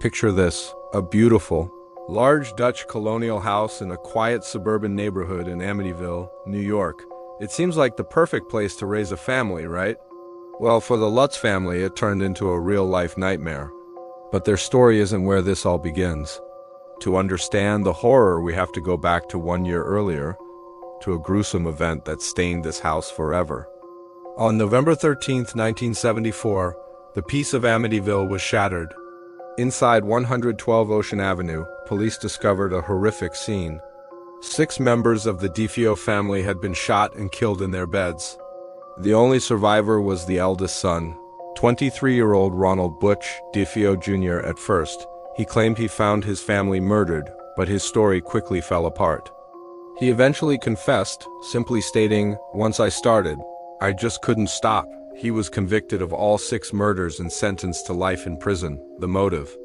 Picture this, a beautiful, large Dutch colonial house in a quiet suburban neighborhood in Amityville, New York. It seems like the perfect place to raise a family, right? Well, for the Lutz family, it turned into a real-life nightmare. But their story isn't where this all begins. To understand the horror, we have to go back to 1 year earlier, to a gruesome event that stained this house forever. On November 13th, 1974, the peace of Amityville was shattered. Inside 112 Ocean Avenue, police discovered a horrific scene. 6 members of the DeFeo family had been shot and killed in their beds. The only survivor was the eldest son, 23-year-old Ronald Butch DeFeo Jr. At first, he claimed he found his family murdered, but his story quickly fell apart. He eventually confessed, simply stating, "Once I started, I just couldn't stop." He was convicted of all 6 murders and sentenced to life in prison. The motive?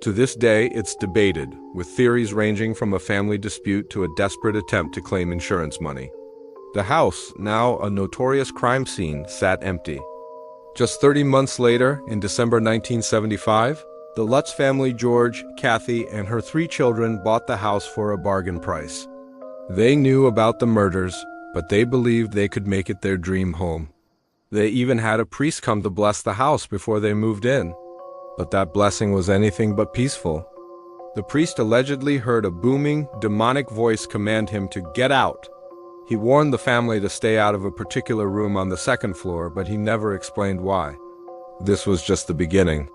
To this day, it's debated, with theories ranging from a family dispute to a desperate attempt to claim insurance money. The house, now a notorious crime scene, sat empty. Just 30 months later, in December 1975, the Lutz family, George, Kathy, and her 3 children bought the house for a bargain price. They knew about the murders, but they believed they could make it their dream home. They even had a priest come to bless the house before they moved in. But that blessing was anything but peaceful. The priest allegedly heard a booming, demonic voice command him to get out. He warned the family to stay out of a particular room on the 2nd floor, but he never explained why. This was just the beginning.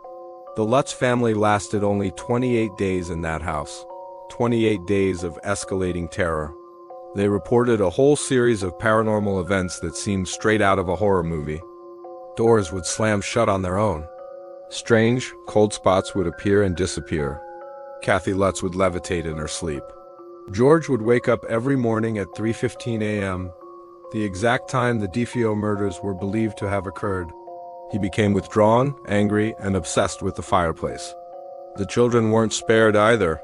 The Lutz family lasted only 28 days in that house. 28 days of escalating terror. They reported a whole series of paranormal events that seemed straight out of a horror movie. Doors would slam shut on their own. Strange, cold spots would appear and disappear. Kathy Lutz would levitate in her sleep. George would wake up every morning at 3:15 a.m., the exact time the DeFeo murders were believed to have occurred. He became withdrawn, angry, and obsessed with the fireplace. The children weren't spared either.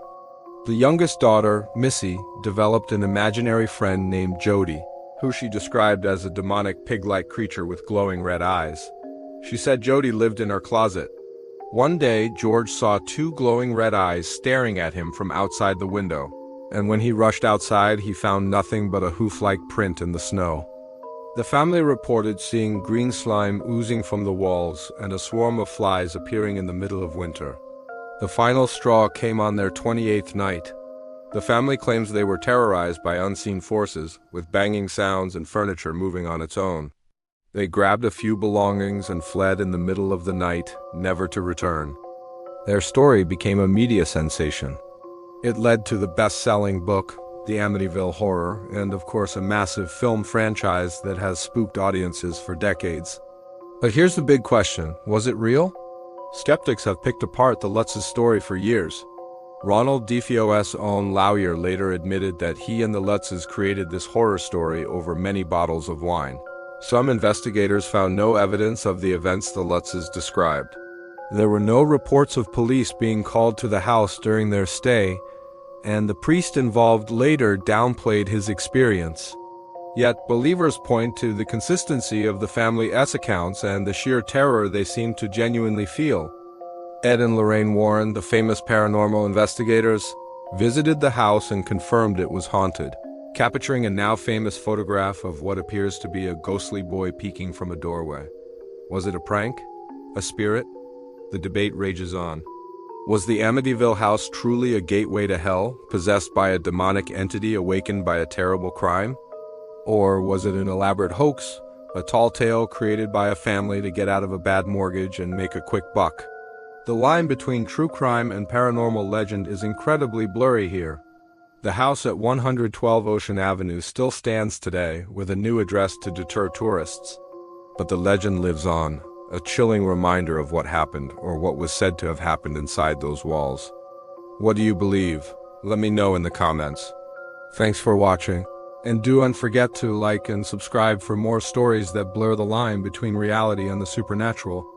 The youngest daughter, Missy, developed an imaginary friend named Jody, who she described as a demonic pig-like creature with glowing red eyes. She said Jody lived in her closet. One day, George saw 2 glowing red eyes staring at him from outside the window, and when he rushed outside, he found nothing but a hoof-like print in the snow. The family reported seeing green slime oozing from the walls and a swarm of flies appearing in the middle of winter. The final straw came on their 28th night. The family claims they were terrorized by unseen forces, with banging sounds and furniture moving on its own. They grabbed a few belongings and fled in the middle of the night, never to return. Their story became a media sensation. It led to the best-selling book, The Amityville Horror, and of course a massive film franchise that has spooked audiences for decades. But here's the big question, was it real? Skeptics have picked apart the Lutz's story for years. Ronald DeFeo's own lawyer later admitted that he and the Lutzes created this horror story over many bottles of wine. Some investigators found no evidence of the events the Lutzes described. There were no reports of police being called to the house during their stay, and the priest involved later downplayed his experience. Yet, believers point to the consistency of the family's accounts and the sheer terror they seem to genuinely feel. Ed and Lorraine Warren, the famous paranormal investigators, visited the house and confirmed it was haunted, capturing a now famous photograph of what appears to be a ghostly boy peeking from a doorway. Was it a prank? A spirit? The debate rages on. Was the Amityville house truly a gateway to hell, possessed by a demonic entity awakened by a terrible crime? Or was it an elaborate hoax, a tall tale created by a family to get out of a bad mortgage and make a quick buck? The line between true crime and paranormal legend is incredibly blurry here. The house at 112 Ocean Avenue still stands today, with a new address to deter tourists. But the legend lives on, a chilling reminder of what happened, or what was said to have happened inside those walls. What do you believe? Let me know in the comments. Thanks for watching. And don't forget to like and subscribe for more stories that blur the line between reality and the supernatural.